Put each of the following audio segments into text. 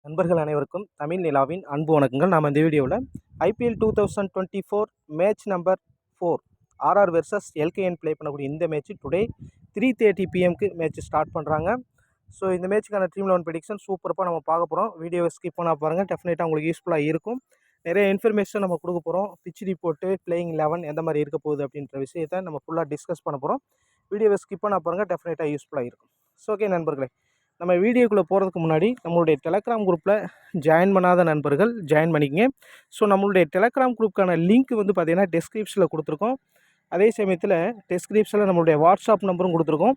நண்பர்கள் அனைவருக்கும் தமிழ் நிலாவின் அன்பு வணக்கங்கள். நாம் இந்த வீடியோவில் IPL 2024 match number 4 RR versus LKN play பண்ணக்கூடிய இந்த மேட்ச் டுடே 3:30 பிஎம்க்கு மேட்ச் ஸ்டார்ட் பண்ணுறாங்க. ஸோ இந்த மேட்ச்சுக்கான ட்ரீம் 11 ப்ரெடிக்ஷன் சூப்பராக நம்ம பார்க்க போகிறோம். வீடியோவை ஸ்கிப் பண்ணால் பாருங்கள், டெஃபினட்டாக உங்களுக்கு யூஸ்ஃபுல்லாக இருக்கும். நிறைய இன்ஃபர்மேஷன் நம்ம கொடுக்க போகிறோம். பிச் ரிப்போர்ட்டு, பிளேயிங் 11 எந்த மாதிரி இருக்க போகுது அப்படின்ற விஷயத்தை நம்ம ஃபுல்லாக டிஸ்கஸ் பண்ண போகிறோம். வீடியோவை ஸ்கிப் பண்ணால் பாருங்கள், டெஃபினட்டாக யூஸ்ஃபுல்லாக இருக்கும். ஸோ ஓகே நண்பர்களே, நம்ம வீடியோக்குள்ளே போகிறதுக்கு முன்னாடி நம்மளுடைய டெலகிராம் குரூப்பில் ஜாயின் பண்ணாத நண்பர்கள் ஜாயின் பண்ணிக்கங்க. ஸோ நம்மளுடைய டெலகிராம் குரூப்புக்கான லிங்க் வந்து பார்த்திங்கன்னா டெஸ்கிரிப்ஷனில் கொடுத்துருக்கோம். அதே சமயத்தில் டெஸ்கிரிப்ஷனில் நம்மளுடைய வாட்ஸ்அப் நம்பரும் கொடுத்துருக்கோம்.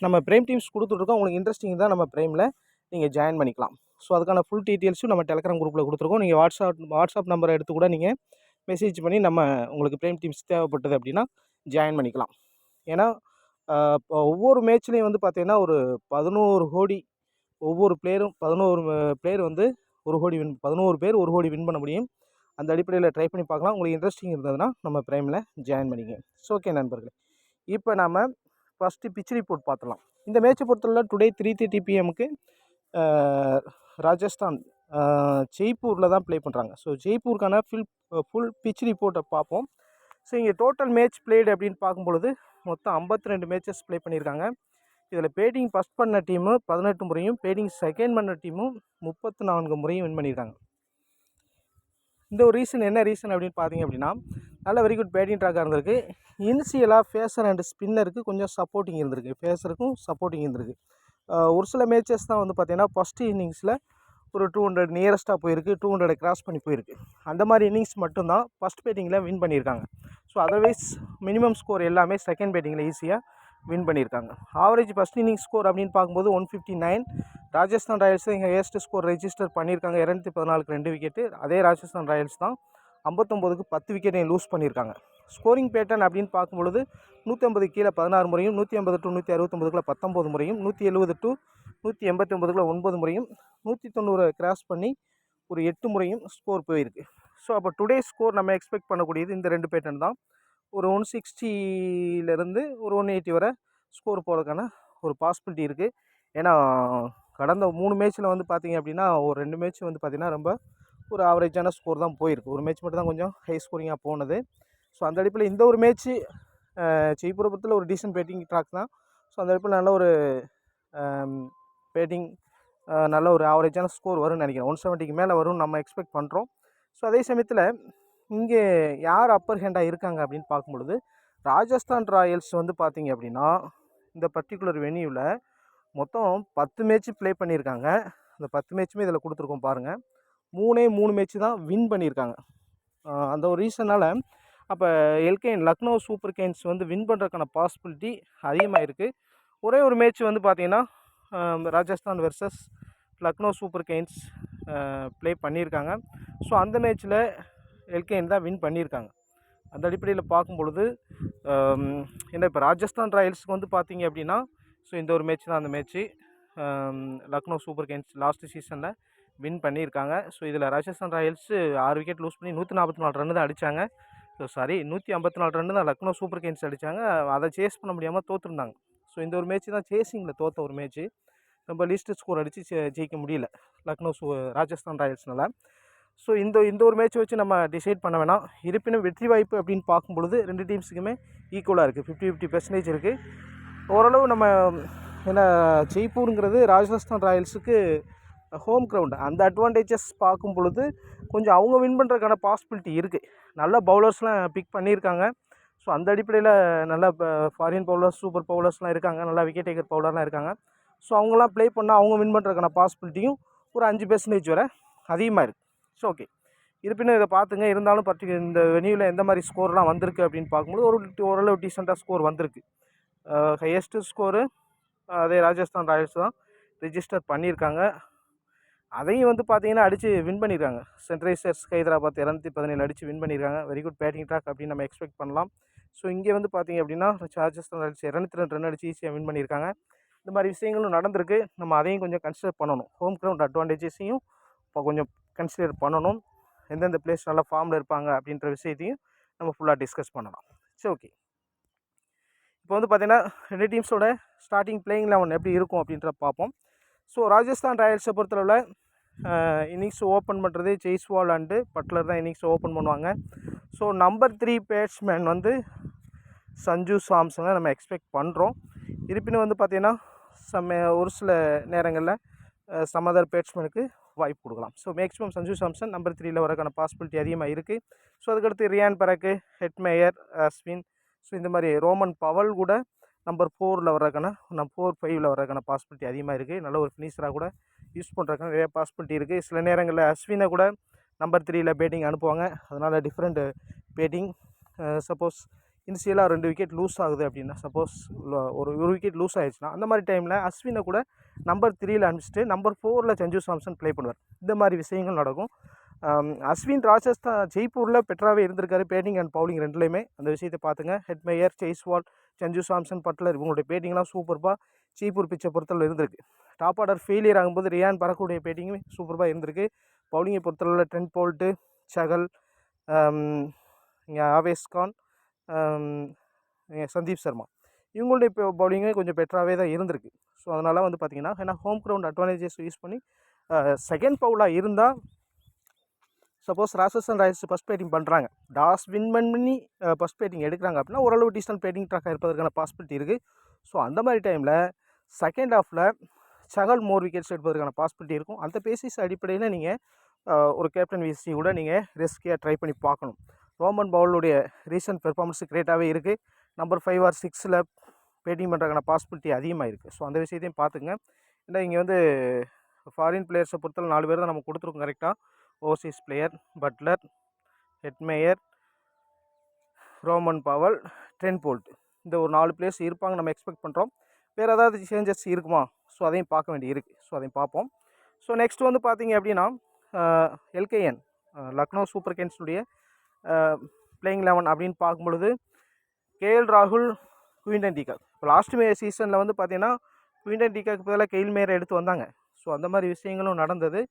நம்ம ப்ரைம் டீம்ஸ் கொடுத்துட்ருக்கோம். உங்களுக்கு இன்ட்ரெஸ்டிங் தான் நம்ம ப்ரைமில் நீங்கள் ஜாயின் பண்ணிக்கலாம். ஸோ அதுக்கான ஃபுல் டீட்டெயில்ஸும் நம்ம டெலகிராம் குரூப்பில் கொடுத்துருக்கோம். நீங்கள் வாட்ஸ்அப் நம்பரை எடுத்து கூட நீங்கள் மெசேஜ் பண்ணி உங்களுக்கு ப்ரைம் டீம்ஸ் தேவைப்பட்டது அப்படின்னா ஜாயின் பண்ணிக்கலாம். ஏன்னா இப்போ ஒவ்வொரு மேட்ச்லேயும் வந்து பார்த்திங்கன்னா ஒரு 11 கோடி ஒவ்வொரு பிளேயரும் 11 பிளேயர் வந்து 1 கோடி 11 பேர் 1 கோடி வின் பண்ண முடியும். அந்த அடிப்படையில் ட்ரை பண்ணி பார்க்கலாம். உங்களுக்கு இன்ட்ரெஸ்டிங் இருந்ததுன்னா நம்ம ப்ரைமில் ஜாயின் பண்ணிங்க. ஸோ ஓகே நண்பர்களே, இப்போ நாம் ஃபஸ்ட்டு பிச் ரிப்போர்ட் பார்த்துலாம். இந்த மேட்ச்சை பொறுத்தவரை டுடே 3:30 பிஎம்க்கு ராஜஸ்தான் ஜெய்ப்பூரில் தான் ப்ளே பண்ணுறாங்க. ஸோ ஜெய்ப்பூருக்கான ஃபுல் பிச் ரிப்போர்ட்டை பார்ப்போம். ஸோ இங்கே டோட்டல் மேட்ச் பிளேடு அப்படின்னு பார்க்கும்பொழுது மொத்தம் 52 மேட்சஸ் ப்ளே பண்ணியிருக்காங்க. இதில் பேட்டிங் ஃபஸ்ட் பண்ண டீமு 18 முறையும், பேட்டிங் செகண்ட் பண்ண டீமும் 34 முறையும் வின் பண்ணியிருக்காங்க. இந்த ஒரு என்ன ரீசன் அப்படின்னு பார்த்தீங்க அப்படின்னா, நல்ல வெரி குட் பேட்டிங் ட்ராக்காக இருந்திருக்கு. இனிஷியலாக ஃபேஸர் அண்ட் ஸ்பின்னருக்கு கொஞ்சம் சப்போர்ட்டிங் இருந்திருக்கு. ஃபேஸருக்கும் சப்போர்ட்டிங் இருந்திருக்கு. ஒரு சில மேட்சஸ் தான் வந்து பார்த்திங்கன்னா ஃபஸ்ட்டு இன்னிங்ஸில் ஒரு 200 நியரஸ்ட்டாக போயிருக்கு, 200 கிராஸ் பண்ணி போயிருக்கு. அந்த மாதிரி இன்னிங்ஸ் மட்டும்தான் ஃபஸ்ட் பேட்டிங்கில் வின் பண்ணியிருக்காங்க. ஸோ அதர்வைஸ் மினிமம் ஸ்கோர் எல்லாமே செகண்ட் பேட்டிங்கில் ஈஸியாக வின் பண்ணியிருக்காங்க. ஆவரேஜ் ஃபஸ்ட் இன்னிங்ஸ் ஸ்கோர் அப்படின்னு பார்க்கும்போது 159. ராஜஸ்தான் ராயல்ஸ் இங்கே ஹையஸ்ட் ஸ்கோர் ரெஜிஸ்டர் பண்ணியிருக்காங்க. 214க்கு 2 விக்கெட்டு. அதே ராஜஸ்தான் ராயல்ஸ் தான் 59க்கு 10 விக்கெட்டையும் லூஸ் பண்ணியிருக்காங்க. ஸ்கோரிங் பேட்டர்ன் அப்படின்னு பார்க்கும்பொழுது 150 கீழே 16 முறையும், 150 டு 169 19 முறையும், 170 டு 189 9 முறையும், 190 கிராஸ் பண்ணி ஒரு 8 முறையும் ஸ்கோர் போயிருக்கு. ஸோ அப்போ டுடே ஸ்கோர் நம்ம எக்ஸ்பெக்ட் பண்ணக்கூடியது இந்த 2 பேட்டர்ன் தான். ஒரு 160லேருந்து ஒரு 180 வரை ஸ்கோர் போகிறதுக்கான ஒரு பாசிபிலிட்டி இருக்குது. ஏன்னா கடந்த 3 மேட்ச்சில் வந்து பார்த்திங்க அப்படின்னா ஒரு 2 மேட்ச் வந்து பார்த்திங்கன்னா ரொம்ப ஒரு ஆவரேஜான ஸ்கோர் தான் போயிருக்கு. ஒரு மேட்ச் மட்டும் தான் கொஞ்சம் ஹை ஸ்கோரிங்காக போனது. ஸோ அந்த அடிப்பில் இந்த ஒரு மேட்ச்சு ஜெய்ப்பூரை பொறுத்தவரை ஒரு டீசன்ட் பேட்டிங் ட்ராக் தான். ஸோ அந்த அடிப்பில் நல்ல ஒரு பேட்டிங் நல்ல ஒரு ஆவரேஜான ஸ்கோர் வரும்னு நினைக்கிறேன். 170க்கு மேலே வரும்னு நம்ம எக்ஸ்பெக்ட் பண்ணுறோம். ஸோ அதே சமயத்தில் இங்கே யார் அப்பர் ஹேண்டாக இருக்காங்க அப்படின்னு பார்க்கும்பொழுது ராஜஸ்தான் ராயல்ஸ் வந்து பார்த்திங்க அப்படின்னா இந்த பர்டிகுலர் வென்யூவில் மொத்தம் 10 மேட்ச்சு ப்ளே பண்ணியிருக்காங்க. அந்த 10 மேட்ச்சுமே இதில் கொடுத்துருக்கோம் பாருங்கள். 3 மேட்ச்சு தான் வின் பண்ணியிருக்காங்க. அந்த ஒரு ரீசனால் அப்போ எல்கேஎன் லக்னோ சூப்பர் கிங்ஸ் வந்து வின் பண்ணுறதுக்கான பாசிபிலிட்டி அதிகமாக இருக்குது. ஒரே ஒரு மேட்ச் வந்து பார்த்திங்கன்னா Rajasthan versus Lucknow super Kings play பண்ணியிருக்காங்க. ஸோ அந்த மேட்ச்சில் எல்கேஎன் தான் வின் பண்ணியிருக்காங்க. அந்த அடிப்படையில் பார்க்கும் பொழுது ஏன்னா இப்போ ராஜஸ்தான் ராயல்ஸுக்கு வந்து பார்த்திங்க அப்படின்னா ஸோ இந்த ஒரு மேட்ச் தான் அந்த match. Lucknow super Kings last சீசனில் வின் பண்ணியிருக்காங்க. ஸோ இதில் ராஜஸ்தான் ராயல்ஸு 6 விக்கெட் லூஸ் பண்ணி 144 ரன்னு தான் அடித்தாங்க. ஸோ 154 ரன்னு தான் லக்னோ சூப்பர் கிங்ஸ் அடித்தாங்க. அதை சேஸ் பண்ண முடியாமல் தோற்றுருந்தாங்க. ஸோ இந்த ஒரு மேட்ச்சு தான் சேஸிங்கில் தோற்ற ஒரு மேட்ச்சு. ரொம்ப லீஸ்ட்டு ஸ்கோர் அடித்து ஜெயிக்க முடியல ராஜஸ்தான் ராயல்ஸ்னால். ஸோ இந்த ஒரு மேட்ச் வச்சு நம்ம டிசைட் பண்ண வேணாம். இருப்பினும் வெற்றி வாய்ப்பு அப்படின்னு பார்க்கும்பொழுது 2 டீம்ஸுக்குமே ஈக்குவலாக இருக்குது. 50-50% இருக்குது. ஓரளவு நம்ம ஏன்னா ஜெய்ப்பூருங்கிறது ராஜஸ்தான் ராயல்ஸுக்கு ஹோம் கிரவுண்டு. அந்த அட்வான்டேஜஸ் பார்க்கும் பொழுது கொஞ்சம் அவங்க வின் பண்ணுறதுக்கான பாசிபிலிட்டி இருக்குது. நல்ல பவுலர்ஸ்லாம் பிக் பண்ணியிருக்காங்க. ஸோ அந்த அடிப்படையில் நல்ல ஃபாரின் பவுலர்ஸ், சூப்பர் பவுலர்ஸ்லாம் இருக்காங்க. நல்லா விக்கெட் டேக்கர் பவுலர்லாம் இருக்காங்க. ஸோ அவங்களாம் ப்ளே பண்ணால் அவங்க வின் பண்ணுறதுக்கான பாசிபிலிட்டியும் ஒரு 5% வரை அதிகமாக இருக்குது. ஸோ ஓகே, இருப்பினும் இதை பார்த்துங்க. இருந்தாலும் இந்த வெனியூவில் எந்த மாதிரி ஸ்கோர்லாம் வந்திருக்கு அப்படின்னு பார்க்கும்போது ஓரளவு டீசெண்டாக ஸ்கோர் வந்திருக்கு. ஹையஸ்ட்டு ஸ்கோரு அதே ராஜஸ்தான் ராயல்ஸ் தான் ரிஜிஸ்டர் பண்ணியிருக்காங்க. அதையும் வந்து பார்த்திங்கன்னா அடித்து வின் பண்ணியிருக்காங்க. சன்ரைசர்ஸ் ஹைதராபாத் 217 அடித்து வின் பண்ணியிருக்காங்க. வெரி குட் பேட்டிங் ட்ராக் அப்படின்னு நம்ம எக்ஸ்பெக்ட் பண்ணலாம். ஸோ இங்கே வந்து பார்த்திங்க அப்படின்னா ராஜஸ்தான் ராயல்ஸ் 202 ரன் அடித்து ஈஸியாக வின் பண்ணியிருக்காங்க. இந்த மாதிரி விஷயங்களும் நடந்திருக்கு. நம்ம அதையும் கொஞ்சம் கன்சிடர் பண்ணணும். ஹோம் கிரவுண்ட் அட்வான்டேஜஸையும் இப்போ கொஞ்சம் கன்சிடர் பண்ணணும். எந்தெந்த பிளேஸ் நல்லா ஃபார்மில் இருப்பாங்க அப்படின்ற விஷயத்தையும் நம்ம ஃபுல்லாக டிஸ்கஸ் பண்ணலாம். சரி ஓகே, இப்போ வந்து பார்த்திங்கன்னா 2 டீம்ஸோட ஸ்டார்டிங் பிளேயிங் 11 எப்படி இருக்கும் அப்படின்றத பார்ப்போம். ஸோ ராஜஸ்தான் ராயல்ஸை பொறுத்தளவில் இன்னிங்ஸ் ஓப்பன் பண்ணுறது ஜெய்ஸ்வால் அண்டு பட்லர் தான் இன்னிங்ஸ் ஓப்பன் பண்ணுவாங்க. ஸோ நம்பர் 3 பேட்ஸ்மேன் வந்து சஞ்சு சாம்சனை நம்ம எக்ஸ்பெக்ட் பண்ணுறோம். இருப்பினும் வந்து பார்த்திங்கன்னா ஒரு சில நேரங்களில் சம் அதர் பேட்ஸ்மேனுக்கு வாய்ப்பு கொடுக்கலாம். So maximum Sanju Samson number 3ல் வரக்கான பாசிபிலிட்டி அதிகமாக இருக்குது. ஸோ அதுக்கடுத்து ரியான் பராக்கு, ஹெட்மேயர், அஸ்வின், ஸோ இந்த மாதிரி ரோமன் பவல் கூட நம்பர் 4ல் வரக்கான 4-5ல் வரக்கான பாசிபிலிட்டி அதிகமாக இருக்குது. நல்ல ஒரு ஃபினிஷராக கூட யூஸ் பண்ணுறதுக்கான நிறைய பாசிபிலிட்டி இருக்குது. சில நேரங்களில் அஸ்வினை கூட நம்பர் 3ல் பேட்டிங் அனுப்புவாங்க. அதனால் டிஃப்ரெண்ட் பேட்டிங். சப்போஸ் இனிஷியலாக 2 விக்கெட் லூஸ் ஆகுது அப்படின்னா, சப்போஸ் ஒரு விக்கெட் லூஸ் ஆகிடுச்சுன்னா அந்த மாதிரி டைமில் அஸ்வினை கூட நம்பர் 3ல் அனுப்பிச்சிட்டு நம்பர் 4ல் சஞ்சு சாம்சன் ப்ளே பண்ணுவார். இந்த மாதிரி விஷயங்கள் நடக்கும். அஸ்வின் ராஜஸ்தான் ஜெய்ப்பூரில் பெட்டராகவே இருந்திருக்காரு பேட்டிங் அண்ட் பவுலிங் ரெண்டுலேயுமே. அந்த விஷயத்தை பார்த்துங்க. ஹெட்மேயர், ஜெய்ஸ்வால், சஞ்சு சாம்சன், பட்லர் இவங்களுடைய பேட்டிங்லாம் சூப்பர்பாக ஜெய்ப்பூர் பிச்சை பொறுத்தளவு இருந்திருக்கு. டாப் ஆர்டர் ஃபெயிலியர் ஆகும்போது ரியான் பராக்குடைய பேட்டிங்குமே சூப்பர்பாக இருந்திருக்கு. பவுலிங்கை பொறுத்தளவில் ட்ரெண்ட் போல்ட்டு, சகல், ஆவேஸ் கான், சந்தீப் சர்மா இவங்களுடைய இப்போ பவுலிங்கே கொஞ்சம் பெட்டராகவே தான் இருந்திருக்கு. ஸோ அதனால் வந்து பார்த்திங்கன்னா ஏன்னா ஹோம் கிரவுண்ட் அட்வான்டேஜஸ் யூஸ் பண்ணி செகண்ட் பவுலாக இருந்தால் suppose Rajasthan Royals first batting பண்ணுறாங்க, டாஸ் வின் பண்ணி ஃபஸ்ட் பேட்டிங் எடுக்கிறாங்க அப்படின்னா ஓரளவு டீசன்ட் பேட்டிங் ட்ராக்காக இருப்பதற்கான பாசிபிலிட்டி இருக்குது. ஸோ அந்த மாதிரி டைமில் செகண்ட் ஹாஃபில் சகல் மோர் விக்கெட்ஸ் எடுப்பதற்கான பாசிபிலிட்டி இருக்கும். அந்த பேசிஸ் அடிப்படையில் நீங்கள் ஒரு கேப்டன் விசி கூட நீங்கள் ரிஸ்கியாக ட்ரை பண்ணி பார்க்கணும். ரோமன் பவுலுடைய ரீசன்ட் பெர்ஃபார்மன்ஸ் கிரேட்டாகவே இருக்குது. நம்பர் 5 or 6ல் பேட்டிங் பண்ணுறதுக்கான பாசிபிலிட்டி அதிகமாக இருக்குது. ஸோ அந்த விஷயத்தையும் பார்த்துங்க. ஏன்னா இங்கே வந்து ஃபாரின் பிளேயர்ஸை பொறுத்தவரை 4 பேர் தான் நம்ம கொடுத்துருக்கோம் கரெக்டாக. Overseas player Buttler, Hetmyer, Rovman Powell, Trent Boult, இந்த ஒரு 4 பிளேயர்ஸ் இருப்பாங்க நம்ம எக்ஸ்பெக்ட் பண்ணுறோம். வேறு ஏதாவது சேஞ்சஸ் இருக்குமா? ஸோ அதையும் பார்க்க வேண்டி இருக்குது. ஸோ அதையும் பார்ப்போம். ஸோ நெக்ஸ்ட் வந்து பார்த்திங்க அப்படின்னா எல்கேஎன் லக்னோ சூப்பர் கிங்ஸுடைய பிளேயிங் 11 அப்படின்னு பார்க்கும்பொழுது கேஎல் ராகுல், குவிண்டன் டிகாக். இப்போ லாஸ்ட் சீசனில் வந்து பார்த்திங்கன்னா குவிண்டன் டிகாக்கு பதிலாக கெயில் மேயரை எடுத்து வந்தாங்க. ஸோ அந்த மாதிரி விஷயங்களும் நடந்தது.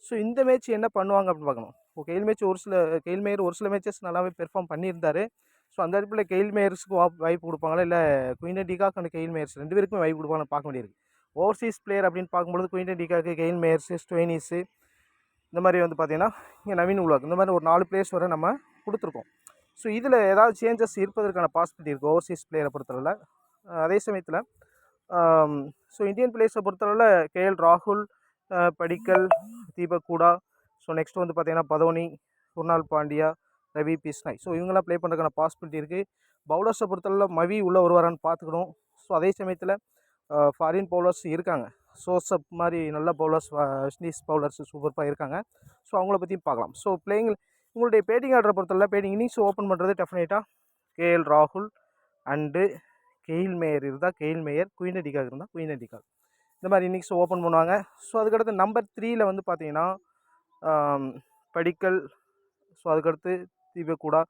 ஸோ இந்த மேட்ச் என்ன பண்ணுவாங்க அப்படின்னு பார்க்கணும். கெயில் மேயர் ஒரு சில மேட்சஸ் நல்லாவே பெர்ஃபார்ம் பண்ணியிருந்தார். ஸோ அந்த இடத்துல கெயில் மேயர்ஸுக்கு வாய்ப்பு கொடுப்பாங்களா, இல்லை Quinton de Kock and Kyle Mayers 2 பேருக்குமே வாய்ப்பு கொடுப்பாங்கன்னு பார்க்க வேண்டியிருக்கு. ஓவர்சீஸ் பிளேயர் அப்படின்னு பார்க்கும்பொழுது குவிண்டன் டிகாக்கு, கெயில் மேயர்ஸு, ஸ்டோயினிஸு, இந்த மாதிரி வந்து பார்த்திங்கன்னா இங்கே நவீன் உலக், இந்த மாதிரி ஒரு 4 பிளேயர்ஸ் வரை நம்ம கொடுத்துருக்கோம். ஸோ இதில் ஏதாவது சேஞ்சஸ் இருப்பதற்கான பாசிபிலிட்டி இருக்குது ஓவர்சீஸ் பிளேயரை பொறுத்தளவில். அதே சமயத்தில் ஸோ இந்தியன் பிளேயர்ஸை பொறுத்தளவில் கேஎல் ராகுல், படிக்கல், தீபக் கூடா, ஸோ நெக்ஸ்ட் வந்து பார்த்திங்கன்னா பதோனி, குர்னால் பாண்டியா, ரவி பிஸ்னாய், ஸோ இவங்களாம் ப்ளே பண்ணுறதுக்கான பாசிபிலிட்டி இருக்குது. பவுலர்ஸை பொறுத்தளவில் மவி உள்ளே வருவாரான்னு பார்த்துக்கணும். ஸோ அதே சமயத்தில் ஃபாரின் பவுலர்ஸ் இருக்காங்க. சோசப் மாதிரி நல்ல பவுலர்ஸ், வெஸ்ட் பவுலர்ஸ் சூப்பராக இருக்காங்க. ஸோ அவங்கள பற்றியும் பார்க்கலாம். ஸோ உங்களுடைய பேட்டிங் ஆர்டரை பொறுத்தளவில் பேட்டிங் இன்னிங்ஸ் ஓப்பன் பண்ணுறது டெஃபினட்டாக கேஎல் ராகுல் அண்டு கெயில் மேயர் இருந்தால் கெயில் மேயர், குவிண்டன் டிகாக் இருந்தால் குவிண்டன் டிகாக், இந்த மாதிரி இன்னிங்ஸ் ஓப்பன் பண்ணுவாங்க. ஸோ அதுக்கடுத்து நம்பர் 3ல் வந்து பார்த்திங்கன்னா படிக்கல், ஸோ அதுக்கடுத்து தீபக் கூடா,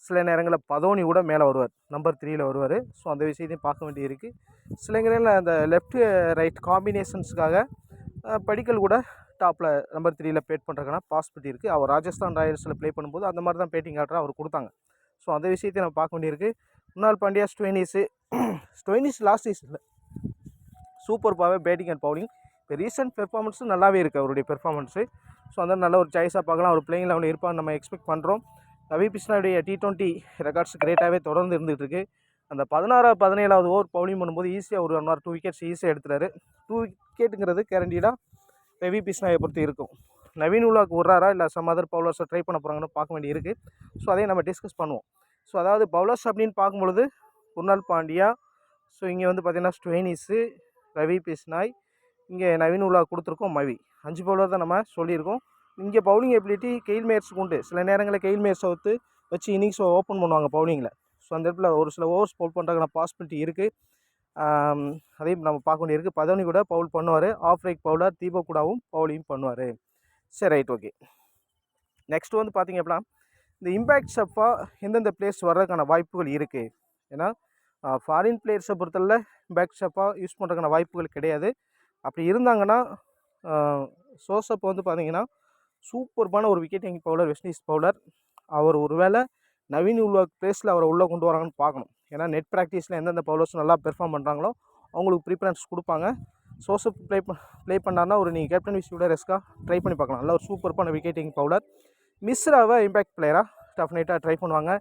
சில நேரங்களில் பதோனி கூட மேலே வருவார், நம்பர் 3ல் வருவார். ஸோ அந்த விஷயத்தையும் பார்க்க வேண்டி இருக்குது. சில நேரங்களில் அந்த லெஃப்ட் ரைட் காம்பினேஷன்ஸுக்காக படிக்கல் கூட டாப்பில் நம்பர் 3ல் பேட் பண்ணுறதுக்கான பாசிபிலிட்டி இருக்குது. அவர் ராஜஸ்தான் ராயல்ஸில் ப்ளே பண்ணும்போது அந்த மாதிரி தான் பேட்டிங் ஆர்டரை அவர் கொடுத்தாங்க. ஸோ அந்த விஷயத்தையும் நம்ம பார்க்க வேண்டியிருக்கு. குர்னால் பாண்டியா, ஸ்டோயினிஸ் லாஸ்ட் சீசனில் சூப்பர்பாகவே பேட்டிங் அண்ட் பவுலிங். இப்போ ரீசெண்ட் பெர்ஃபார்மன்ஸும் நல்லாவே இருக்குது அவருடைய பெர்ஃபார்மன்ஸு. ஸோ அந்த நல்ல ஒரு சாய்ஸாக பார்க்கலாம். அவர் பிளேயிங் 11 இருப்பான்னு நம்ம எக்ஸ்பெக்ட் பண்ணுறோம். ரவி பிஸ்னாயுடைய T20 ரெக்கார்ட்ஸ் கிரேட்டாகவே தொடர்ந்து இருந்துகிட்ருக்கு. அந்த 16வது 17வது ஓவர் பவுலிங் பண்ணும்போது ஈஸியாக ஒரு 1 or 2 விக்கெட்ஸ் ஈஸியாக எடுத்துறாரு. 2 விக்கெட்டுங்கிறது கேரண்டீடாக ரவி பிஸ்னாயை பொறுத்து இருக்கும். நவீன் உலாக் விட்றாரா, இல்லை சம் அதர் பவுலர்ஸை ட்ரை பண்ண போகிறாங்கன்னு பார்க்க வேண்டி இருக்குது. ஸோ அதையும் நம்ம டிஸ்கஸ் பண்ணுவோம். ஸோ அதாவது பவுலர்ஸ் அப்படின்னு பார்க்கும்பொழுது குர்னால் பாண்டியா, ஸோ இங்கே வந்து பார்த்திங்கன்னா ஸ்டோயினிஸு, ரவி பிஸ்னாய், இங்கே நவீன் உலாக் கொடுத்துருக்கோம், மவி, 5 பவுலர் தான் நம்ம சொல்லியிருக்கோம். இங்கே பவுலிங் எபிலிட்டி கெயில் மேயர்ஸுக்கு உண்டு. சில நேரங்களில் கெயில் மேயர்ஸை வச்சு இன்னிங்ஸை ஓப்பன் பண்ணுவாங்க பவுலிங்கில். ஸோ அந்த இடத்துல ஒரு சில ஓவர்ஸ் பவுல் பண்ணுறதுக்கான பாசிபிலிட்டி இருக்குது. அதையும் நம்ம பார்க்க வேண்டியிருக்கு. பதோனி கூட பவுல் பண்ணுவார். ஆஃப் ரைட் பவுலர் தீபக் கூடாவும் பவுலிங் பண்ணுவார். சரி, ரைட், ஓகே. நெக்ஸ்ட் வந்து பார்த்திங்க அப்படின்னா இந்த இம்பேக்ட் ஷப்பாக எந்தெந்த பிளேயர்ஸ் வர்றதுக்கான வாய்ப்புகள் இருக்குது. ஏன்னா ஃபாரின் பிளேயர்ஸை பொறுத்தவரை இம்பேக்ட் ஷப்பாக யூஸ் பண்ணுறதுக்கான வாய்ப்புகள் கிடையாது. அப்படி இருந்தாங்கன்னா சோசப் வந்து பார்த்திங்கன்னா சூப்பர்பான ஒரு wicket taking bowler, West Indies bowler. அவர் ஒரு வேளை நவீன் உலாக் பிளேஸில் அவரை உள்ளே கொண்டு வராங்கன்னு பார்க்கணும். ஏன்னா நெட் ப்ராக்டிஸில் எந்தெந்த பவுலர்ஸ் நல்லா பெர்ஃபார்ம் பண்ணுறாங்களோ அவங்களுக்கு ப்ரிஃபரன்ஸ் கொடுப்பாங்க. ஜோசப் ப்ளே பண்ணார்னா ஒரு நீங்கள் கேப்டன் விசியோட ரெஸ்க்காக ட்ரை பண்ணி பார்க்கலாம். நல்ல ஒரு சூப்பர்பான விக்கெட்டிங் பவுலர். மிஸ்ராவை இம்பேக்ட் பிளேயராக டெஃபினட்டாக ட்ரை பண்ணுவாங்க.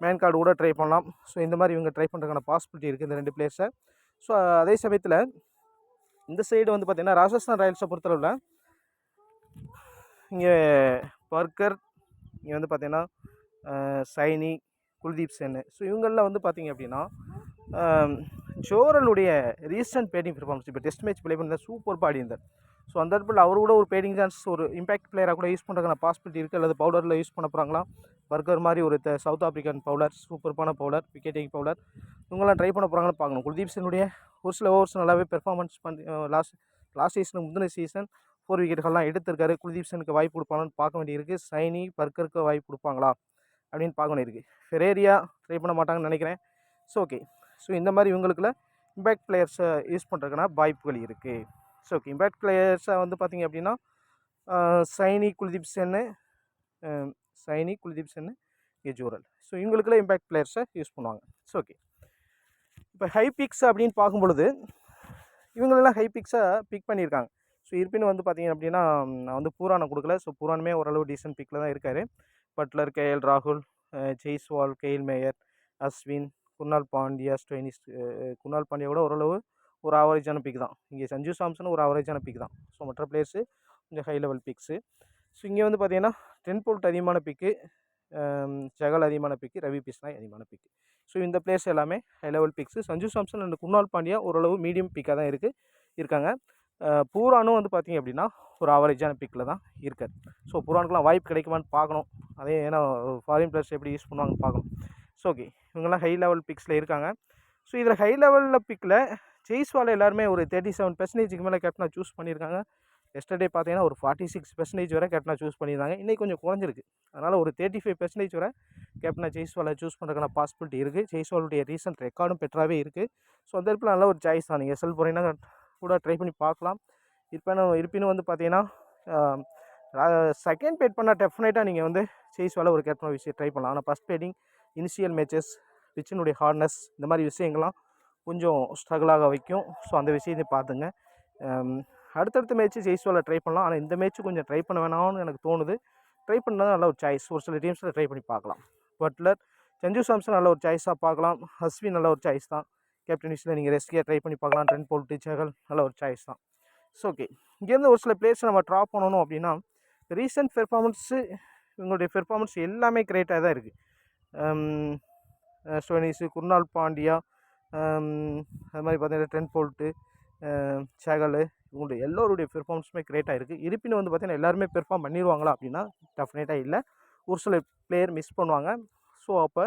மேன் கார்டு கூட ட்ரை பண்ணலாம். ஸோ இந்த மாதிரி இவங்க ட்ரை பண்ணுறதுக்கான பாசிபிலிட்டி இருக்குது இந்த 2 பிளேயர்ஸை. ஸோ அதே சமயத்தில் இந்த சைடு வந்து பார்த்திங்கன்னா ராஜஸ்தான் ராயல்ஸை பொறுத்தளவில் இங்கே பர்கர், இங்கே வந்து பார்த்திங்கன்னா சைனி, குல்தீப் சென். ஸோ இவங்களில் வந்து பார்த்திங்க அப்படின்னா ஜோரலுடைய ரீசன்ட் பேட்டிங் பெர்ஃபார்மன்ஸ் இப்போ டெஸ்ட் மேட்ச் ப்ளே பண்ணி சூப்பர் பாடி இருந்தார். ஸோ அந்த இடத்துல அவர் கூட ஒரு பேட்டிங் சான்ஸ் ஒரு இம்பாக்ட் பிளேயராக கூட யூஸ் பண்ணுறதுக்கான பாசிபிலிட்டி இருக்குது. அல்லது பவுலரில் யூஸ் பண்ண போகிறாங்களா. பர்கர் மாதிரி ஒரு சவுத் ஆப்ரிக்கன் பவுலர், சூப்பர்பான பவுலர், விக்கெட்டிங் பவுலர், இவங்களாம் ட்ரை பண்ண போகிறாங்கன்னு பார்க்கணும். குல்தீப் சென்னுடைய ஒரு சில ஓவர்ஸ் நல்லாவே பெர்ஃபார்மன்ஸ் பண்ணி லாஸ்ட் சீசனுக்கு முந்தின சீசன் 4 விக்கெட்டுகள்லாம் எடுத்திருக்காரு. குல்தீப் சென்னுக்கு வாய்ப்பு கொடுப்பாங்கன்னு பார்க்க வேண்டியிருக்கு. சைனி, பர்கருக்கு வாய்ப்பு கொடுப்பாங்களா அப்படின்னு பார்க்க வேண்டியிருக்கு. ஃபெரேரியா ட்ரை பண்ண மாட்டாங்கன்னு நினைக்கிறேன். So okay. ஸோ இந்த மாதிரி இவங்களுக்குள்ள இம்பேக்ட் பிளேயர்ஸை யூஸ் பண்ணுறதுக்கான வாய்ப்புகள் இருக்குது. So okay. இம்பேக்ட் பிளேயர்ஸை வந்து பார்த்திங்க அப்படின்னா சைனி, குல்தீப் சென்னு, ஜோரல். ஸோ இவங்களுக்குள்ள இம்பேக்ட் பிளேயர்ஸை யூஸ் பண்ணுவாங்க. So okay. இப்போ ஹை பிக்ஸ் அப்படின்னு பார்க்கும்பொழுது இவங்களெல்லாம் ஹை பிக்ஸாக பிக் பண்ணியிருக்காங்க. ஸோ இருப்பினும் வந்து பார்த்திங்க அப்படின்னா நான் வந்து பூரானை கொடுக்கல. ஸோ பூரானுமே ஓரளவு டீசென்ட் பிக்கில் தான் இருக்கார். பட்லர், கேஎல் ராகுல், ஜெய்ஸ்வால், கெயில் மேயர், அஸ்வின், குர்னால் பாண்டியா, ஸ்டோயினிஸ். குர்னால் பாண்டியா கூட ஓரளவு ஒரு ஆவரேஜான பிக் தான். இங்கே சஞ்சு சாம்சன் ஒரு ஆவரேஜான பிக் தான். ஸோ மற்ற பிளேயர்ஸு கொஞ்சம் ஹை லெவல் பிக்ஸு. ஸோ இங்கே வந்து பார்த்திங்கன்னா டென் போல்ட் அதிகமான பிக்கு, ஜகல் அதிகமான பிக்கு, ரவி பிஸ்னாய் அதிகமான பிக்கு. ஸோ இந்த பிளேயர்ஸ் எல்லாமே high level picks. Sanju Samson and Krunal Pandya ஓரளவு மீடியம் பிக்காக தான் இருக்காங்க. பூரானும் வந்து பார்த்திங்க அப்படின்னா ஒரு ஆவரேஜான பிக்கில் தான் இருக்கார். ஸோ பூரானுக்குலாம் வாய்ப்பு கிடைக்குமான்னு பார்க்கணும். அதே ஏன்னா ஃபாரின் பிளேயர்ஸ் எப்படி யூஸ் பண்ணுவாங்கன்னு பார்க்கணும். So okay. இவங்கெல்லாம் ஹை லெவல் பிக்ஸில் இருக்காங்க. ஸோ இதில் ஹை லெவலில் பிக்கில் ஜெய்ஸ்வால் எல்லாருமே ஒரு 37% மேலே கேப்டனாக சூஸ் பண்ணியிருக்காங்க. எஸ்டர்டே பார்த்தீங்கன்னா ஒரு 46% வரை கேப்டனாக சூஸ் பண்ணியிருந்தாங்க. இன்றைக்கி கொஞ்சம் குறைஞ்சிருக்கு. அதனால் ஒரு 35% வரை கேப்டனாக ஜெய்ஸ்வாலை சூஸ் பண்ணுறதுக்கான பாசிபிலிட்டி இருக்குது. ஜெய்ஸ்வாலுடைய ரீசன்ட் ரெக்கார்டும் பெட்டராகவே இருக்குது. ஸோ அந்த இடத்துல நல்ல ஒரு சாய்ஸ் தான். நீங்கள் எஸ்எல் போகிறீங்கன்னா கூட ட்ரை பண்ணி பார்க்கலாம். இருப்பினும் வந்து பார்த்தீங்கன்னா செகண்ட் பேட் பண்ணால் டெஃபினட்டாக நீங்கள் வந்து ஜெய்ஸ்வாலை ஒரு கேப்டனாக விஷயம் ட்ரை பண்ணலாம். ஆனால் ஃபஸ்ட் பேட்டிங், இனிஷியல் மேட்சஸ், பிச்சினுடைய ஹார்ட்னஸ், இந்த மாதிரி விஷயங்கள்லாம் கொஞ்சம் ஸ்ட்ரகிளாக வைக்கும். ஸோ அந்த விஷயத்தையும் பார்த்துங்க. அடுத்தடுத்த மேட்ச்சு ஜெய்ஸ்வாலை ட்ரை பண்ணலாம். ஆனால் இந்த மேட்ச்சு கொஞ்சம் ட்ரை பண்ண வேணாம்னு எனக்கு தோணுது. ட்ரை பண்ணால் நல்ல ஒரு சாய்ஸ். ஒரு சில டீம்ஸில் ட்ரை பண்ணி பார்க்கலாம். பட்லர், சஞ்சு சாம்சன் நல்ல ஒரு சாய்ஸாக பார்க்கலாம். அஸ்வின் நல்ல ஒரு சாய்ஸ் தான். கேப்டன் விசில் நீங்கள் ரெஸ்கியாக ட்ரை பண்ணி பார்க்கலாம். ட்ரெண்ட் போல்ட், ஜகல் நல்ல ஒரு சாய்ஸ் தான். So okay. இங்கேருந்து ஒரு சில பிளேயர்ஸை நம்ம ட்ராப் பண்ணணும் அப்படின்னா ரீசன்ட் பெர்ஃபார்மன்ஸு இவங்களுடைய பெர்ஃபார்மன்ஸ் எல்லாமே கிரேட்டாக தான் இருக்குது. ஸ்டோயினிஸு, குர்னால் பாண்டியா, அது மாதிரி பார்த்தீங்கன்னா ட்ரெண்ட் போல்ட்டு, ஜகல், இவங்களுடைய எல்லோருடைய பெர்ஃபார்மன்ஸுமே கிரேட்டாக இருக்குது. இருப்பினும் வந்து பார்த்திங்கன்னா எல்லாருமே பெர்ஃபார்ம் பண்ணிடுவாங்களா அப்படின்னா டெஃபினட்டாக இல்லை. ஒரு சில பிளேயர் மிஸ் பண்ணுவாங்க. ஸோ அப்போ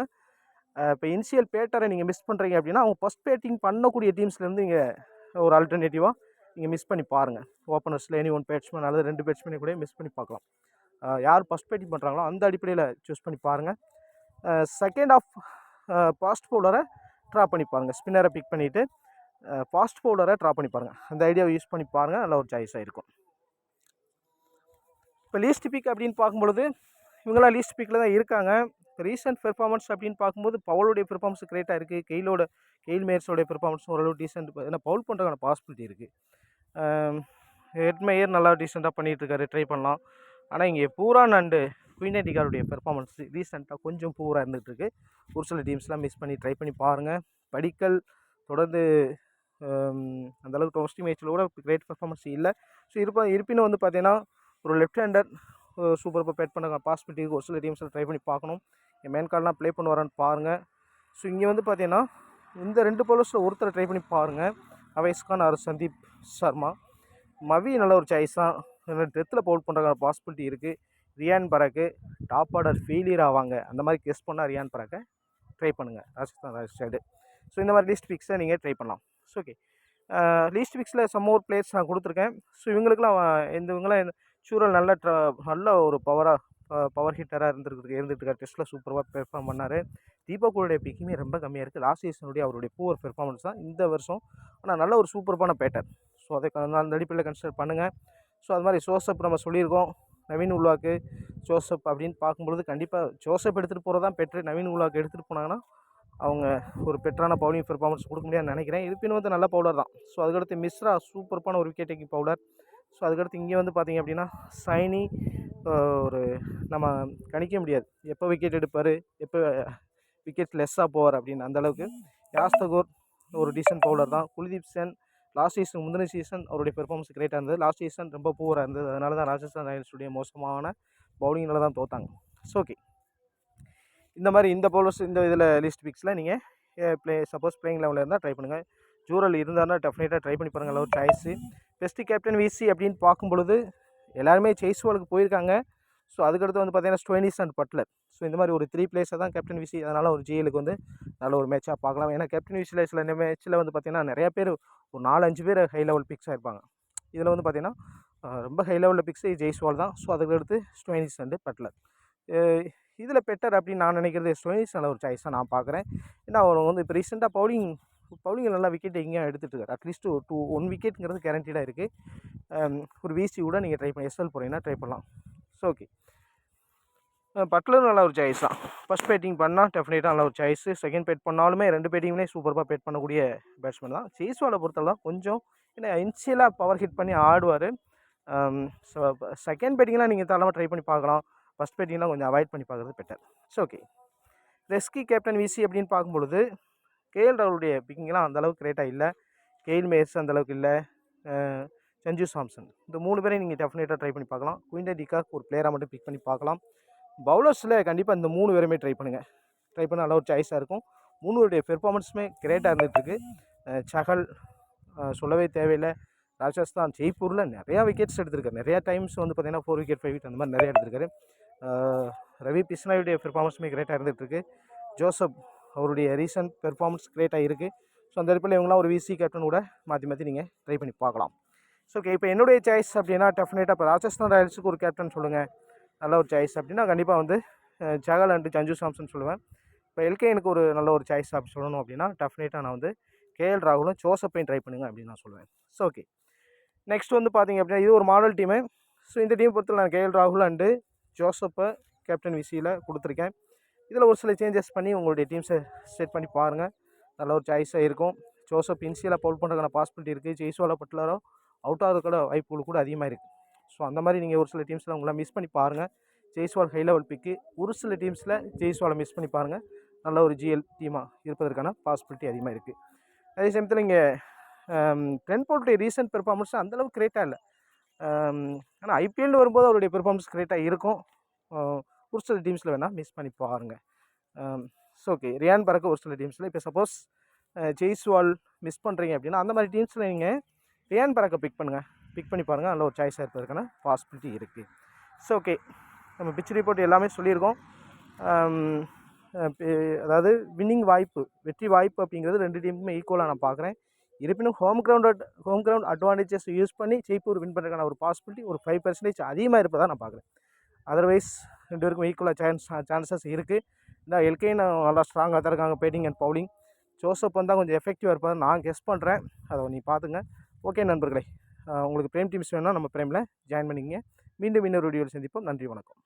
இப்போ இனிஷியல் பேட்டரை நீங்கள் மிஸ் பண்ணுறீங்க அப்படின்னா அவங்க ஃபஸ்ட் பேட்டிங் பண்ணக்கூடிய டீம்ஸ்லேருந்து நீங்கள் ஒரு ஆல்டர்னேட்டிவாக நீங்கள் மிஸ் பண்ணி பாருங்கள். ஓப்பனர்ஸில் எனி ஒன் பேட்ஸ்மேன் அல்லது 2 பேட்ஸ்மேனை கூட மிஸ் பண்ணி பார்க்கலாம். யார் ஃபஸ்ட் பேட்டிங் பண்ணுறாங்களோ அந்த அடிப்படையில் சூஸ் பண்ணி பாருங்கள். செகண்ட் ஆஃப் ஃபாஸ்ட் பவுலரை ட்ரா பண்ணி பாருங்கள். ஸ்பின்னரை பிக் பண்ணிவிட்டு ஃபாஸ்ட் பவுலரை ட்ரா பண்ணி பாருங்கள். அந்த ஐடியாவை யூஸ் பண்ணி பாருங்கள். நல்ல ஒரு சாய்ஸாக இருக்கும். இப்போ லீஸ்ட் பிக் அப்படின்னு பார்க்கும்பொழுது இவங்களாம் லீஸ்ட் பிக்கில் தான் இருக்காங்க. ரீசன்ட் பெர்ஃபார்மன்ஸ் அப்படின்னு பார்க்கும்போது பவுலுடைய பெர்ஃபார்மன்ஸ் கிரேட்டாக இருக்குது. கெயில் மேயர்ஸோடைய பெர்ஃபார்மன்ஸ் ஓரளவு டீசென்ட். ஏன்னா பவுல் பண்ணுறதுக்கான பாசிபிலிட்டி இருக்குது. ஹெட் மேயர் நல்லா டீசெண்டாக பண்ணிகிட்ருக்காரு. ட்ரை பண்ணலாம். ஆனால் இங்கே பூரான் அண்டு குயினடிகாருடைய பெர்ஃபார்மன்ஸ் ரீசெண்டாக கொஞ்சம் பூராக இருந்துகிட்ருக்கு. ஒரு சில டீம்ஸ்லாம் மிஸ் பண்ணி ட்ரை பண்ணி பாருங்கள். படிக்கல் தொடர்ந்து அந்தளவுக்கு டொமஸ்டிக் மேட்ச்சில் கூட கிரேட் பெர்ஃபார்மன்ஸ் இல்லை. ஸோ இருப்பினும் வந்து பார்த்தீங்கன்னா ஒரு லெஃப்ட் ஹேண்டர் சூப்பராக பேட் பண்ண பாசிபிலிட்டி இருக்குது. ஒரு சில டீம்ஸில் ட்ரை பண்ணி பார்க்கணும். என் மேன் கார்டெலாம் ப்ளே பண்ணுவாரான்னு பாருங்கள். ஸோ இங்கே வந்து பார்த்தீங்கன்னா இந்த 2 பவுலர்ஸில் ஒருத்தரை ட்ரை பண்ணி பாருங்கள். அவைஸ் கான் ஆர் சந்தீப் சர்மா. மவி நல்ல ஒரு சாய்ஸ் தான். டெத்தில் பவுல் பண்ணுறதுக்கான பாசிபிலிட்டி இருக்குது. ரியான் பராக்கு டாப் ஆர்டர் ஃபெயிலியர் ஆவாங்க. அந்த மாதிரி கெஸ் பண்ணால் ரியான் பராக்கை ட்ரை பண்ணுங்கள். Rajasthan Royals side. ஸோ இந்த மாதிரி லீஸ்ட் பிக்ஸை நீங்கள் ட்ரை பண்ணலாம். So okay. லீஸ்ட் பிக்ஸில் சம் மோர் பிளேயர்ஸ் நான் கொடுத்துருக்கேன். ஸோ இவங்களுக்குலாம் இவங்களாம் சூரல் நல்ல ஒரு பவர் ஹிட்டராக இருந்துகிட்டு டெஸ்ட்டில் சூப்பராக பெர்ஃபார்ம் பண்ணார். தீபக்குடைய பிக்குமே ரொம்ப கம்மியாக இருக்குது. லாஸ்ட் சீசனுடைய அவருடைய பூவர் பெர்ஃபார்மன்ஸ் தான் இந்த வருஷம். ஆனால் நல்ல ஒரு சூப்பரான பேட்டர். ஸோ அதை அந்த அடிப்படையில் கன்சிடர் பண்ணுங்கள். ஸோ அது மாதிரி ஜோசப் நம்ம சொல்லியிருக்கோம். நவீன் உல்வாக்கு, ஜோசப் அப்படின்னு பார்க்கும்பொழுது கண்டிப்பாக ஜோசப் எடுத்துகிட்டு போகிறது தான் பெட்ரு. நவீன் உல்வாக்கு எடுத்துகிட்டு போனாங்கன்னா அவங்க ஒரு பெட்டரான பவுலிங் பெர்ஃபார்மன்ஸ் கொடுக்க முடியாதுன்னு நினைக்கிறேன். இருப்பினும் வந்து நல்ல பவுலர் தான். ஸோ அதுக்கடுத்து மிஸ்ரா சூப்பர்பான ஒரு விக்கெட் டேக்கிங் பவுலர். ஸோ அதுக்கடுத்து இங்கே வந்து பார்த்திங்க அப்படின்னா சைனி ஒரு நம்ம கணிக்க முடியாது எப்போ விக்கெட் எடுப்பார், எப்போ விக்கெட் லெஸ்ஸாக போவார் அப்படின்னு. அந்தளவுக்கு யாஸ்தகோர் ஒரு டீசன்ட் பவுலர் தான். குல்தீப் சென் லாஸ்ட் சீசன் முந்தின சீசன் அவருடைய பெர்ஃபார்மன்ஸ் கிரேட்டாக இருந்தது. லாஸ்ட் சீசன் ரொம்ப பூவராக இருந்தது. அதனால தான் ராஜஸ்தான் ராயல்ஸுடைய மோசமான பவுலிங்கில் தான் தோத்தாங்க. ஸோ ஓகே, இந்த மாதிரி இந்த பவுலர்ஸ் இந்த இதில் லிஸ்ட் பிக்ஸில் நீங்கள் சப்போஸ் பிளேயிங் லெவலில் இருந்தால் ட்ரை பண்ணுங்கள். ஜூரல் இருந்தாருன்னா டெஃபினட்டாக ட்ரை பண்ணி பாருங்கள். ஒரு சாய்ஸு. பெஸ்ட்டு கேப்டன் விசி அப்படின்னு பார்க்கும்பொழுது எல்லாருமே ஜெய்ஸ்வாலுக்கு போயிருக்காங்க. ஸோ அதுக்கடுத்து வந்து பார்த்தீங்கன்னா ஸ்டோயினிஸ் அண்ட் பட்லர். ஸோ இந்த மாதிரி ஒரு 3 பிளேஸை தான் கேப்டன் விசி. அதனால் ஒரு ஜிஎலுக்கு வந்து நல்ல ஒரு மேட்சாக பார்க்கலாம். ஏன்னா கேப்டன் விசியில் சில மேட்ச்சில் வந்து பார்த்திங்கன்னா நிறையா பேர் ஒரு 4-5 பேர் ஹை லெவல் பிக்ஸாக இருப்பாங்க. இதில் வந்து பார்த்திங்கன்னா ரொம்ப ஹை லெவலில் பிக்ஸு ஜெய்ஸ்வால் தான். ஸோ அதுக்கடுத்து ஸ்டோயினிஸ் அண்டு பட்லர். இதில் பெட்டர் அப்படின்னு நான் நினைக்கிறது ஸ்டோயினிஸ் நல்ல ஒரு சாய்ஸாக நான் பார்க்குறேன். ஏன்னா அவர் வந்து இப்போ ரீசெண்டாக பவுலிங்கில் நல்லா விக்கெட் எங்கேயும் எடுத்துகிட்டு இருக்காரு. அட்லீஸ்ட் 1 விக்கெட்டுங்கிறது கேரண்டீடாக இருக்குது. ஒரு விசி கூட நீங்கள் ட்ரை பண்ணி எஸ்எல் போகிறீங்கன்னா ட்ரை பண்ணலாம். ஸோ ஓகே, பட்லரும் நல்ல ஒரு சாய்ஸ் தான். ஃபஸ்ட் பேட்டிங் பண்ணால் டெஃபினட்டாக நல்ல ஒரு சாய்ஸு. செகண்ட் பேட் பண்ணாலுமே 2 பேட்டிங்குமே சூப்பராக பேட் பண்ணக்கூடிய பேட்ஸ்மேன் தான். ஜெய்ஸ்வாலை பொறுத்தளவு கொஞ்சம் ஏன்னா இன்சியலாக பவர் ஹிட் பண்ணி ஆடுவார். ஸோ செகண்ட் பேட்டிங்லாம் நீங்கள் தாராளமாக ட்ரை பண்ணி பார்க்கலாம். ஃபஸ்ட் பேட்டிங்லாம் கொஞ்சம் அவாய்ட் பண்ணி பார்க்குறது better. So okay, risky captain விசி அப்படின்னு பார்க்கும்பொழுது கேஎல் ராகுலுடைய பிக்கிங்லாம் அந்தளவுக்கு கிரேட்டாக இல்லை. கெயில் மேயர்ஸ் அந்தளவுக்கு இல்லை. சஞ்சு சாம்சன் இந்த 3 பேரையும் நீங்கள் டெஃபினட்டாக ட்ரை பண்ணி பார்க்கலாம். குயின்டன் டிகாக் ஒரு பிளேயராக மட்டும் பிக் பண்ணி பார்க்கலாம். பவுலர்ஸில் கண்டிப்பாக இந்த 3 பேருமே ட்ரை பண்ணுங்கள். ட்ரை பண்ண நல்ல ஒரு சாய்ஸாக இருக்கும். 3 பேருடைய பெர்ஃபார்மன்ஸுமே கிரேட்டாக இருந்துகிட்ருக்கு. சஹல் சொல்லவே தேவையில்லை. ராஜஸ்தான் ஜெய்ப்பூரில் நிறையா விக்கெட்ஸ் எடுத்திருக்காரு. நிறையா டைம்ஸ் வந்து பார்த்திங்கன்னா 4 விக்கெட் 5 விக்கெட் அந்த மாதிரி நிறையா எடுத்திருக்காரு. ரவி பிஷ்னாயுடைய பெர்ஃபார்மன்ஸுமே கிரேட்டாக இருந்துகிட்ருக்கு. ஜோசப் அவருடைய ரீசன்ட் பெர்ஃபார்மன்ஸ் கிரேட்டாக இருக்குது. ஸோ அந்த இடத்துல இவங்களாம் ஒரு விசி கேப்டன் கூட மாற்றி நீங்கள் ட்ரை பண்ணி பார்க்கலாம். ஸோ ஓகே, இப்போ என்னுடைய சாய்ஸ் அப்படின்னா டெஃபினட்டாக இப்போ ராஜஸ்தான் ராயல்ஸுக்கு ஒரு கேப்டன் சொல்லுங்கள் நல்ல ஒரு சாய்ஸ் அப்படின்னா கண்டிப்பாக வந்து சஹல் அண்டு சஞ்சு சாம்சன் சொல்லுவேன். இப்போ எல்கேனுக்கு ஒரு நல்ல ஒரு சாய்ஸ் அப்படி சொல்லணும் அப்படின்னா டெஃபினட்டாக நான் வந்து கேஎல் ராகுலும் ஜோசப்பையும் ட்ரை பண்ணுங்க அப்படின்னு நான் சொல்லுவேன். ஸோ ஓகே, நெக்ஸ்ட் வந்து பார்த்திங்க அப்படின்னா இது ஒரு மாடல் டீமு. ஸோ இந்த டீம் பொறுத்து நான் கேஎல் ராகுல் அண்டு ஜோசப்பை கேப்டன் விசியில் கொடுத்துருக்கேன். இதில் ஒரு சில சேஞ்சஸ் பண்ணி உங்களுடைய டீம்ஸை செட் பண்ணி பாருங்கள். நல்ல ஒரு சாய்ஸாக இருக்கும். ஜோசப் இன்சியலாக பவுல் பண்ணுறதுக்கான பாசிபிலிட்டி இருக்குது. ஜெய்ஸ்வாலை பட்லரோ அவுட் ஆகிறதுக்கூட வாய்ப்புகள் கூட அதிகமாக இருக்குது. ஸோ அந்த மாதிரி நீங்கள் ஒரு சில டீம்ஸில் உங்களை மிஸ் பண்ணி பாருங்கள். ஜெய்ஸ்வால் ஹை லெவல் பிக்கு. ஒரு சில டீம்ஸில் ஜெய்ஸ்வாலை மிஸ் பண்ணி பாருங்கள். நல்ல ஒரு ஜிஎல் டீமாக இருப்பதற்கான பாசிபிலிட்டி அதிகமாக இருக்குது. அதே சமயத்தில் இங்கே ட்ரெண்ட் போல்ட்டுடைய ரீசன்ட் பெர்ஃபார்மன்ஸ் அந்தளவுக்கு கிரேட்டாக இல்லை. ஆனால் ஐபிஎல் வரும்போது அவருடைய பெர்ஃபார்மன்ஸ் கிரேட்டாக இருக்கும். ஒரு சில டீம்ஸில் வேணால் மிஸ் பண்ணி பாருங்கள். ஸோ ஓகே, ரியான் பரக்கு ஒரு சில டீம்ஸில் இப்போ சப்போஸ் ஜெய்ஸ்வால் மிஸ் பண்ணுறீங்க அப்படின்னா அந்த மாதிரி டீம்ஸில் நீங்கள் ரியான் பரக்கை பிக் பண்ணி பாருங்கள். நல்ல ஒரு சாய்ஸாக இருப்பதற்கான பாசிபிலிட்டி இருக்குது. ஸோ ஓகே, நம்ம பிச் ரிப்போர்ட் எல்லாமே சொல்லியிருக்கோம். அதாவது வின்னிங் வாய்ப்பு, வெற்றி வாய்ப்பு அப்படிங்கிறது 2 டீமுக்குமே ஈக்குவலாக நான் பார்க்குறேன். இருப்பினும் ஹோம் கிரவுண்ட் அட்வான்டேஜஸ் யூஸ் பண்ணி ஜெய்ப்பூர் வின் பண்ணுறதுக்கான ஒரு பாசிபிலிட்டி ஒரு 5% அதிகமாக இருப்பதாக நான் பார்க்குறேன். அதர்வைஸ் 2 பேருக்கும் ஈக்குவலாக சான்சஸ் இருக்குது. இந்த எல்கே நல்லா ஸ்ட்ராங்காக தான் இருக்காங்க பேட்டிங் அண்ட் பவுலிங். ஜோசப் வந்தால் கொஞ்சம் எஃபெக்டிவாக இருப்பார் நான் கெஸ் பண்ணுறேன். அதை நீ பார்த்துங்க. ஓகே நண்பர்களே, உங்களுக்கு பிரேம் டீம்ஸ் வேணும்னா நம்ம பிரேமில் ஜாயின் பண்ணிக்கங்க. மீண்டும் இன்னொரு வீடியோவில் சந்திப்போம். நன்றி, வணக்கம்.